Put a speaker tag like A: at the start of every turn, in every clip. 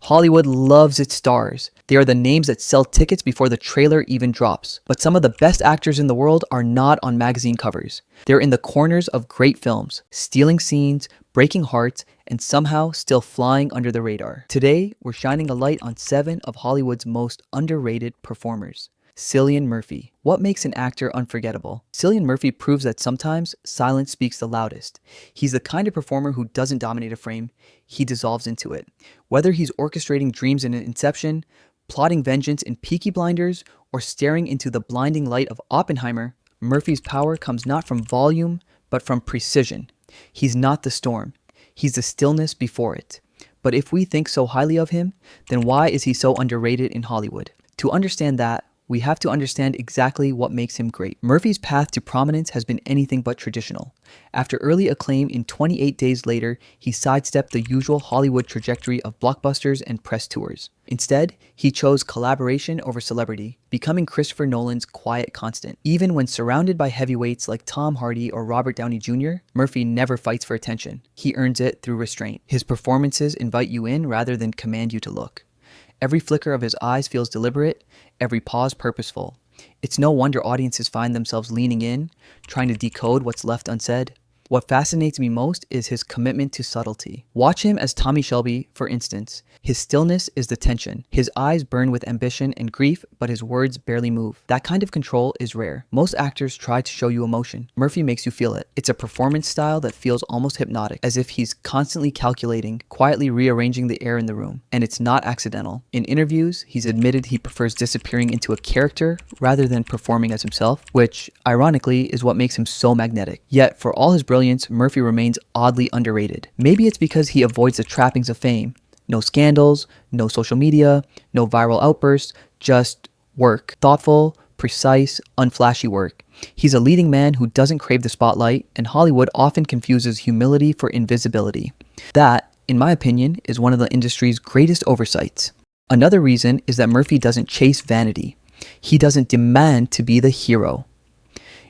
A: Hollywood loves its stars. They are the names that sell tickets before the trailer even drops. But some of the best actors in the world are not on magazine covers. They're in the corners of great films, stealing scenes, breaking hearts, and somehow still flying under the radar. Today, we're shining a light on 7 of Hollywood's most underrated performers. Cillian Murphy. What makes an actor unforgettable? Cillian Murphy proves that sometimes silence speaks the loudest. He's the kind of performer who doesn't dominate a frame, he dissolves into it. Whether he's orchestrating dreams in Inception, plotting vengeance in Peaky Blinders, or staring into the blinding light of Oppenheimer, Murphy's power comes not from volume, but from precision. He's not the storm. He's the stillness before it. But if we think so highly of him, then why is he so underrated in Hollywood? To understand that, we have to understand exactly what makes him great. Murphy's path to prominence has been anything but traditional. After early acclaim in 28 Days Later, he sidestepped the usual Hollywood trajectory of blockbusters and press tours. Instead, he chose collaboration over celebrity, becoming Christopher Nolan's quiet constant. Even when surrounded by heavyweights like Tom Hardy or Robert Downey Jr., Murphy never fights for attention. He earns it through restraint. His performances invite you in rather than command you to look. Every flicker of his eyes feels deliberate, every pause purposeful. It's no wonder audiences find themselves leaning in, trying to decode what's left unsaid. What fascinates me most is his commitment to subtlety. Watch him as Tommy Shelby, for instance. His stillness is the tension. His eyes burn with ambition and grief, but his words barely move. That kind of control is rare. Most actors try to show you emotion. Murphy makes you feel it. It's a performance style that feels almost hypnotic, as if he's constantly calculating, quietly rearranging the air in the room. And it's not accidental. In interviews, he's admitted he prefers disappearing into a character rather than performing as himself, which, ironically, is what makes him so magnetic. Yet, for all his brilliance, Murphy remains oddly underrated. Maybe it's because he avoids the trappings of fame. No scandals, no social media, no viral outbursts, just work. Thoughtful, precise, unflashy work. He's a leading man who doesn't crave the spotlight, and Hollywood often confuses humility for invisibility. That, in my opinion, is one of the industry's greatest oversights. Another reason is that Murphy doesn't chase vanity. He doesn't demand to be the hero.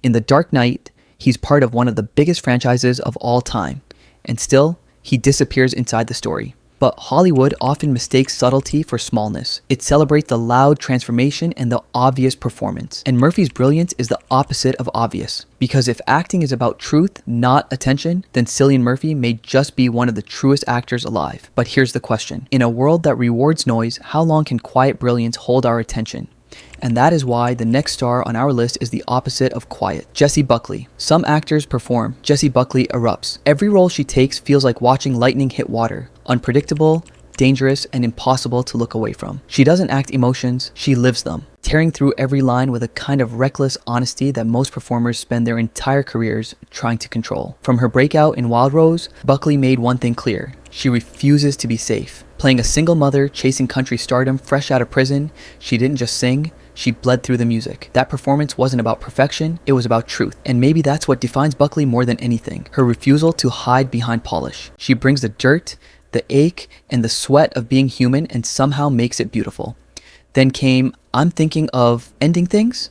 A: In The Dark Knight, he's part of one of the biggest franchises of all time, and still, he disappears inside the story. But Hollywood often mistakes subtlety for smallness. It celebrates the loud transformation and the obvious performance. And Murphy's brilliance is the opposite of obvious. Because if acting is about truth, not attention, then Cillian Murphy may just be one of the truest actors alive. But here's the question. In a world that rewards noise, how long can quiet brilliance hold our attention? And that is why the next star on our list is the opposite of quiet. Jessie Buckley. Some actors perform. Jessie Buckley erupts. Every role she takes feels like watching lightning hit water. Unpredictable, dangerous, and impossible to look away from. She doesn't act emotions, she lives them, tearing through every line with a kind of reckless honesty that most performers spend their entire careers trying to control. From her breakout in Wild Rose, Buckley made one thing clear. She refuses to be safe. Playing a single mother chasing country stardom fresh out of prison, she didn't just sing, she bled through the music. That performance wasn't about perfection, it was about truth. And maybe that's what defines Buckley more than anything. Her refusal to hide behind polish. She brings the dirt, the ache, and the sweat of being human and somehow makes it beautiful. Then came I'm Thinking of Ending Things,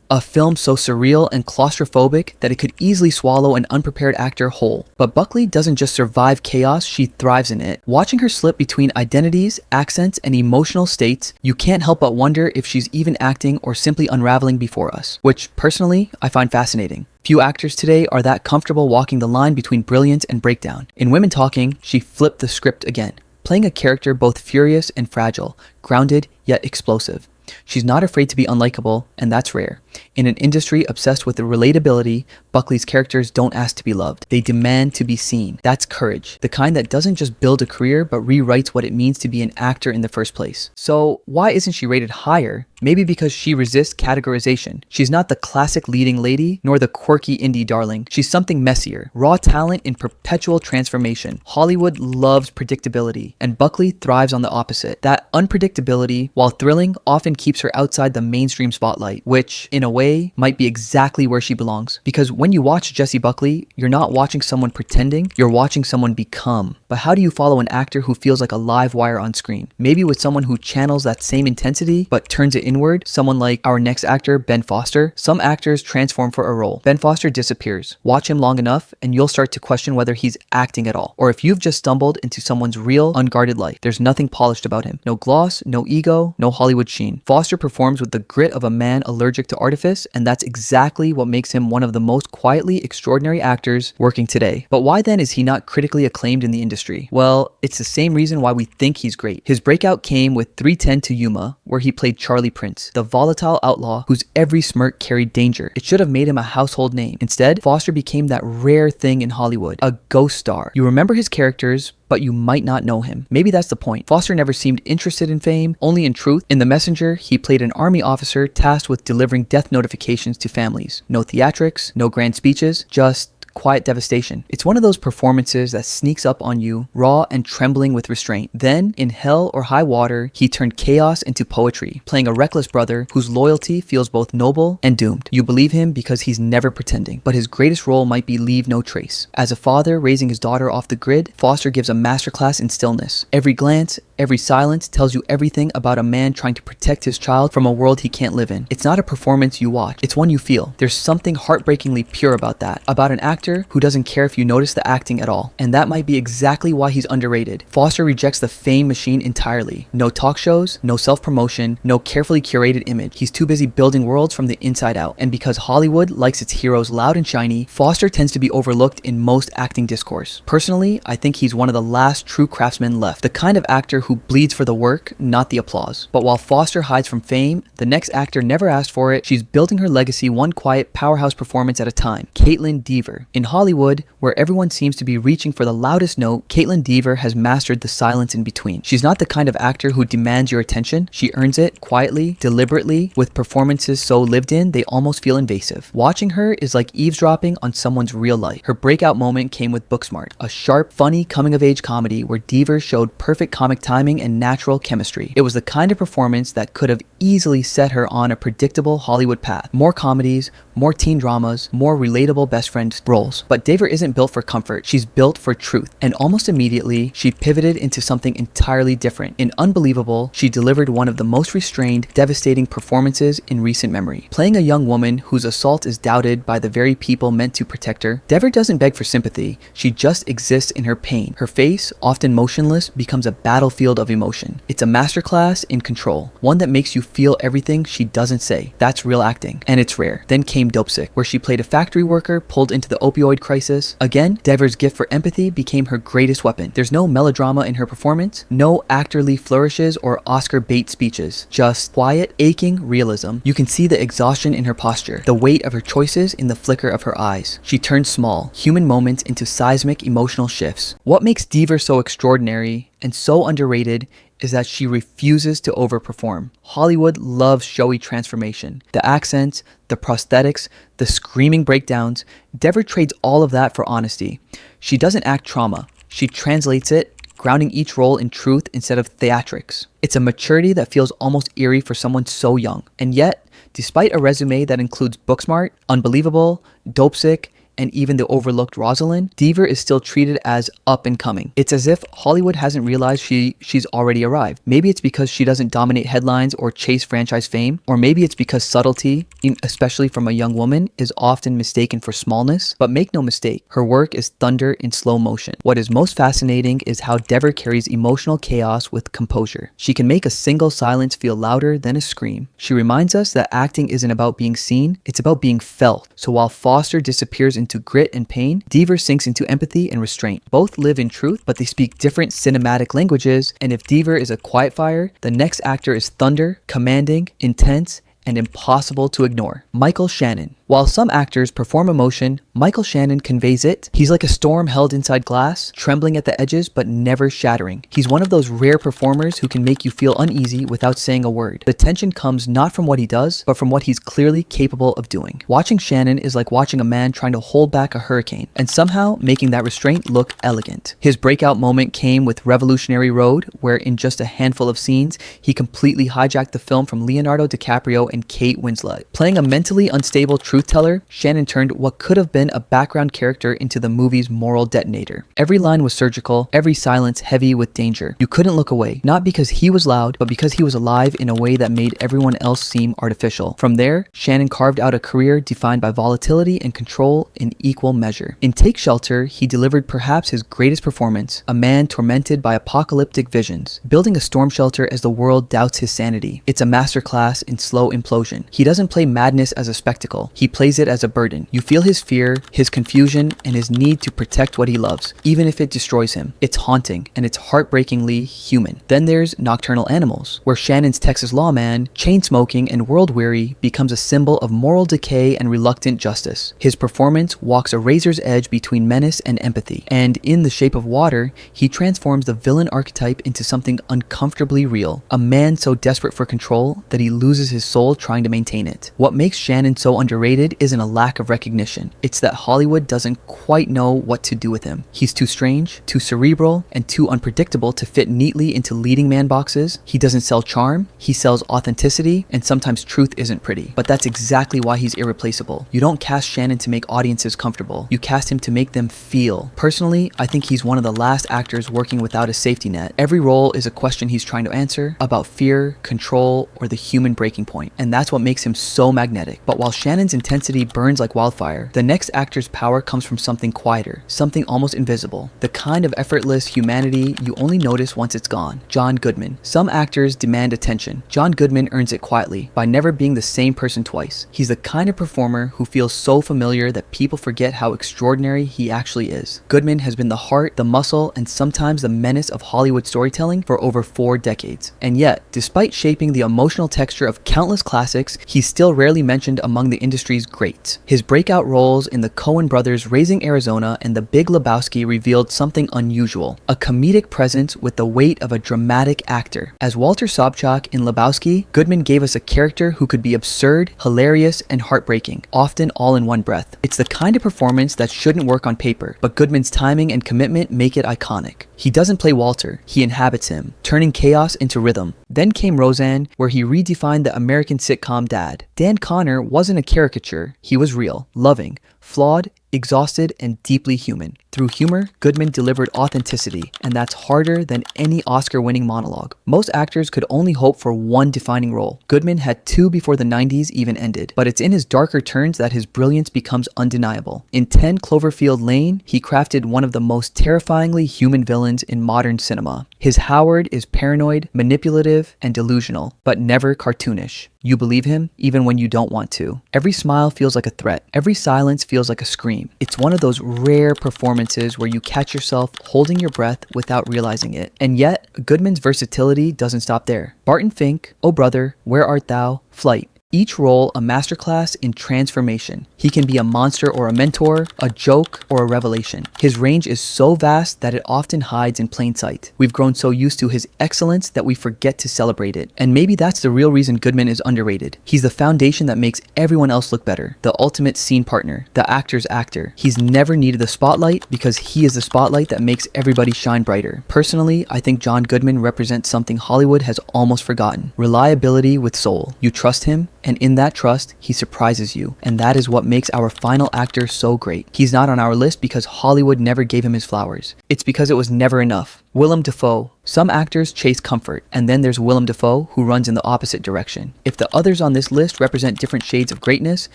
A: a film so surreal and claustrophobic that it could easily swallow an unprepared actor whole. But Buckley doesn't just survive chaos, she thrives in it. Watching her slip between identities, accents, and emotional states, you can't help but wonder if she's even acting or simply unraveling before us, which personally I find fascinating. Few actors today are that comfortable walking the line between brilliance and breakdown. In Women Talking, she flipped the script again, playing a character both furious and fragile, grounded yet explosive. She's not afraid to be unlikable, and that's rare. In an industry obsessed with the relatability, Buckley's characters don't ask to be loved. They demand to be seen. That's courage. The kind that doesn't just build a career, but rewrites what it means to be an actor in the first place. So why isn't she rated higher? Maybe because she resists categorization. She's not the classic leading lady, nor the quirky indie darling. She's something messier. Raw talent in perpetual transformation. Hollywood loves predictability, and Buckley thrives on the opposite. That unpredictability, while thrilling, often keeps her outside the mainstream spotlight, which, in a way, might be exactly where she belongs. Because when you watch Jessie Buckley, you're not watching someone pretending, you're watching someone become. But how do you follow an actor who feels like a live wire on screen? Maybe with someone who channels that same intensity, but turns it inward, someone like our next actor, Ben Foster. Some actors transform for a role. Ben Foster disappears. Watch him long enough, and you'll start to question whether he's acting at all, or if you've just stumbled into someone's real, unguarded life. There's nothing polished about him. No gloss, no ego, no Hollywood sheen. Foster performs with the grit of a man allergic to artifice, and that's exactly what makes him one of the most quietly extraordinary actors working today. But why then is he not critically acclaimed in the industry? Well, it's the same reason why we think he's great. His breakout came with 3:10 to Yuma, where he played Charlie Prince, the volatile outlaw whose every smirk carried danger. It should have made him a household name. Instead, Foster became that rare thing in Hollywood, a ghost star. You remember his characters, but you might not know him. Maybe that's the point. Foster never seemed interested in fame, only in truth. In The Messenger, he played an army officer tasked with delivering death notifications to families. No theatrics, no grand speeches, just quiet devastation. It's one of those performances that sneaks up on you, raw and trembling with restraint. Then, in Hell or High Water, he turned chaos into poetry, playing a reckless brother whose loyalty feels both noble and doomed. You believe him because he's never pretending, but his greatest role might be Leave No Trace. As a father raising his daughter off the grid, Foster gives a masterclass in stillness. Every glance, every silence tells you everything about a man trying to protect his child from a world he can't live in. It's not a performance you watch, it's one you feel. There's something heartbreakingly pure about that, about an actor who doesn't care if you notice the acting at all. And that might be exactly why he's underrated. Foster rejects the fame machine entirely. No talk shows, no self-promotion, no carefully curated image. He's too busy building worlds from the inside out. And because Hollywood likes its heroes loud and shiny, Foster tends to be overlooked in most acting discourse. Personally, I think he's one of the last true craftsmen left. The kind of actor who bleeds for the work, not the applause. But while Foster hides from fame, the next actor never asked for it. She's building her legacy one quiet powerhouse performance at a time. Kaitlyn Dever. In Hollywood, where everyone seems to be reaching for the loudest note, Kaitlyn Dever has mastered the silence in between. She's not the kind of actor who demands your attention. She earns it quietly, deliberately, with performances so lived in they almost feel invasive. Watching her is like eavesdropping on someone's real life. Her breakout moment came with Booksmart, a sharp, funny coming-of-age comedy where Dever showed perfect comic timing and natural chemistry. It was the kind of performance that could have easily set her on a predictable Hollywood path. More comedies, more teen dramas, more relatable best friend roles. But Dever isn't built for comfort, she's built for truth. And almost immediately, she pivoted into something entirely different. In Unbelievable, she delivered one of the most restrained, devastating performances in recent memory. Playing a young woman whose assault is doubted by the very people meant to protect her, Dever doesn't beg for sympathy, she just exists in her pain. Her face, often motionless, becomes a battlefield of emotion. It's a masterclass in control, one that makes you feel everything she doesn't say. That's real acting, and it's rare. Then came Dopesick, where she played a factory worker pulled into the opioid crisis. Again, Dever's gift for empathy became her greatest weapon. There's no melodrama in her performance, no actorly flourishes or Oscar bait speeches, just quiet, aching realism. You can see the exhaustion in her posture, the weight of her choices in the flicker of her eyes. She turns small, human moments into seismic emotional shifts. What makes Dever so extraordinary and so underrated is that she refuses to overperform. Hollywood loves showy transformation. The accents, the prosthetics, the screaming breakdowns. Dever trades all of that for honesty. She doesn't act trauma. She translates it, grounding each role in truth instead of theatrics. It's a maturity that feels almost eerie for someone so young. And yet, despite a resume that includes Booksmart, Unbelievable, Dopesick, and even the overlooked Rosalind, Dever is still treated as up and coming. It's as if Hollywood hasn't realized she's already arrived. Maybe it's because she doesn't dominate headlines or chase franchise fame, or maybe it's because subtlety, especially from a young woman, is often mistaken for smallness. But make no mistake, her work is thunder in slow motion. What is most fascinating is how Dever carries emotional chaos with composure. She can make a single silence feel louder than a scream. She reminds us that acting isn't about being seen, it's about being felt. So while Foster disappears into grit and pain, Dever sinks into empathy and restraint. Both live in truth, but they speak different cinematic languages, and if Dever is a quiet fire, the next actor is thunder, commanding, intense, and impossible to ignore. Michael Shannon. While some actors perform emotion, Michael Shannon conveys it. He's like a storm held inside glass, trembling at the edges but never shattering. He's one of those rare performers who can make you feel uneasy without saying a word. The tension comes not from what he does, but from what he's clearly capable of doing. Watching Shannon is like watching a man trying to hold back a hurricane, and somehow making that restraint look elegant. His breakout moment came with Revolutionary Road, where in just a handful of scenes, he completely hijacked the film from Leonardo DiCaprio and Kate Winslet. Playing a mentally unstable truth teller, Shannon turned what could have been a background character into the movie's moral detonator. Every line was surgical, every silence heavy with danger. You couldn't look away, not because he was loud, but because he was alive in a way that made everyone else seem artificial. From there, Shannon carved out a career defined by volatility and control in equal measure. In Take Shelter, he delivered perhaps his greatest performance, a man tormented by apocalyptic visions, building a storm shelter as the world doubts his sanity. It's a masterclass in slow implosion. He doesn't play madness as a spectacle. He plays it as a burden. You feel his fear, his confusion, and his need to protect what he loves, even if it destroys him. It's haunting, and it's heartbreakingly human. Then there's Nocturnal Animals, where Shannon's Texas lawman, chain-smoking and world-weary, becomes a symbol of moral decay and reluctant justice. His performance walks a razor's edge between menace and empathy, and in The Shape of Water, he transforms the villain archetype into something uncomfortably real, a man so desperate for control that he loses his soul trying to maintain it. What makes Shannon so underrated isn't a lack of recognition. It's that Hollywood doesn't quite know what to do with him. He's too strange, too cerebral, and too unpredictable to fit neatly into leading man boxes. He doesn't sell charm, he sells authenticity, and sometimes truth isn't pretty. But that's exactly why he's irreplaceable. You don't cast Shannon to make audiences comfortable. You cast him to make them feel. Personally, I think he's one of the last actors working without a safety net. Every role is a question he's trying to answer about fear, control, or the human breaking point. And that's what makes him so magnetic. But while Shannon's intensity burns like wildfire, the next actor's power comes from something quieter, something almost invisible. The kind of effortless humanity you only notice once it's gone. John Goodman. Some actors demand attention. John Goodman earns it quietly, by never being the same person twice. He's the kind of performer who feels so familiar that people forget how extraordinary he actually is. Goodman has been the heart, the muscle, and sometimes the menace of Hollywood storytelling for over 4 decades. And yet, despite shaping the emotional texture of countless classics, he's still rarely mentioned among the industry's greats. His breakout roles in the Coen brothers' Raising Arizona and The Big Lebowski revealed something unusual, a comedic presence with the weight of a dramatic actor. As Walter Sobchak in Lebowski, Goodman gave us a character who could be absurd, hilarious, and heartbreaking, often all in one breath. It's the kind of performance that shouldn't work on paper, but Goodman's timing and commitment make it iconic. He doesn't play Walter, he inhabits him, turning chaos into rhythm. Then came Roseanne, where he redefined the American sitcom dad. Dan Connor wasn't a caricature, he was real, loving, flawed, exhausted, and deeply human. Through humor, Goodman delivered authenticity, and that's harder than any Oscar-winning monologue. Most actors could only hope for one defining role. Goodman had 2 before the 90s even ended, but it's in his darker turns that his brilliance becomes undeniable. In 10 Cloverfield Lane, he crafted one of the most terrifyingly human villains in modern cinema. His Howard is paranoid, manipulative, and delusional, but never cartoonish. You believe him, even when you don't want to. Every smile feels like a threat. Every silence feels like a scream. It's one of those rare performances where you catch yourself holding your breath without realizing it. And yet, Goodman's versatility doesn't stop there. Barton Fink, Oh Brother, Where Art Thou, Flight. Each role a masterclass in transformation. He can be a monster or a mentor, a joke or a revelation. His range is so vast that it often hides in plain sight. We've grown so used to his excellence that we forget to celebrate it. And maybe that's the real reason Goodman is underrated. He's the foundation that makes everyone else look better. The ultimate scene partner, the actor's actor. He's never needed the spotlight because he is the spotlight that makes everybody shine brighter. Personally, I think John Goodman represents something Hollywood has almost forgotten. Reliability with soul. You trust him, and in that trust, he surprises you. And that is what makes our final actor so great. He's not on our list because Hollywood never gave him his flowers. It's because it was never enough. Willem Dafoe. Some actors chase comfort, and then there's Willem Dafoe, who runs in the opposite direction. If the others on this list represent different shades of greatness,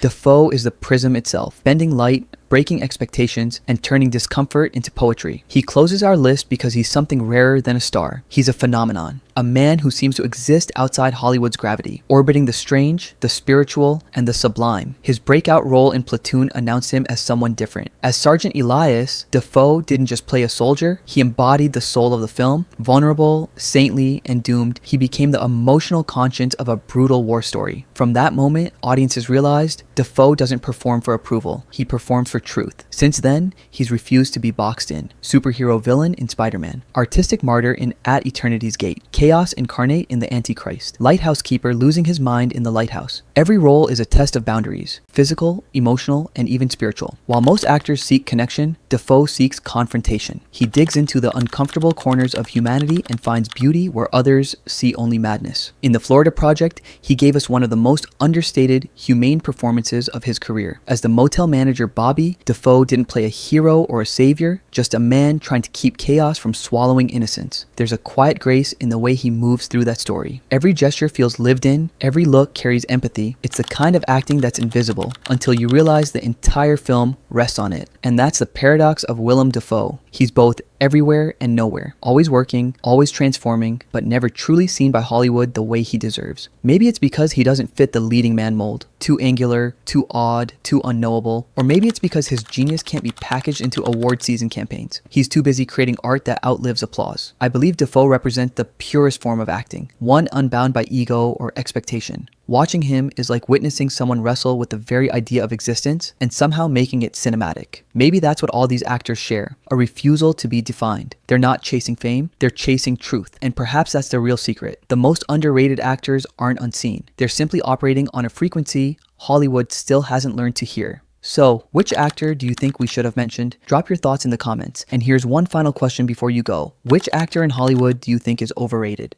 A: Dafoe is the prism itself, bending light, breaking expectations, and turning discomfort into poetry. He closes our list because he's something rarer than a star. He's a phenomenon, a man who seems to exist outside Hollywood's gravity, orbiting the strange, the spiritual, and the sublime. His breakout role in Platoon announced him as someone different. As Sergeant Elias, Dafoe didn't just play a soldier, he embodied the soul of the film. Vulnerable, saintly, and doomed, he became the emotional conscience of a brutal war story. From that moment, audiences realized Dafoe doesn't perform for approval, he performs for truth. Since then, he's refused to be boxed in. Superhero villain in Spider-Man, artistic martyr in At Eternity's Gate, chaos incarnate in The Antichrist, lighthouse keeper losing his mind in The Lighthouse. Every role is a test of boundaries, physical, emotional, and even spiritual. While most actors seek connection, Dafoe seeks confrontation. He digs into the uncomfortable corners of humanity and finds beauty where others see only madness. In The Florida Project, he gave us one of the most understated, humane performances of his career. As the motel manager Bobby, Dafoe didn't play a hero or a savior, just a man trying to keep chaos from swallowing innocence. There's a quiet grace in the way he moves through that story. Every gesture feels lived in, every look carries empathy. It's the kind of acting that's invisible until you realize the entire film rests on it. And that's the paradox of Willem Dafoe. He's both everywhere and nowhere, always working, always transforming, but never truly seen by Hollywood the way he deserves. Maybe it's because he doesn't fit the leading man mold. Too angular, too odd, too unknowable. Or maybe it's because his genius can't be packaged into award season campaigns. He's too busy creating art that outlives applause. I believe Dafoe represents the purest form of acting, one unbound by ego or expectation. Watching him is like witnessing someone wrestle with the very idea of existence and somehow making it cinematic. Maybe that's what all these actors share, a refusal to be defined. They're not chasing fame, they're chasing truth. And perhaps that's the real secret. The most underrated actors aren't unseen. They're simply operating on a frequency Hollywood still hasn't learned to hear. So, which actor do you think we should have mentioned? Drop your thoughts in the comments. And here's one final question before you go. Which actor in Hollywood do you think is overrated?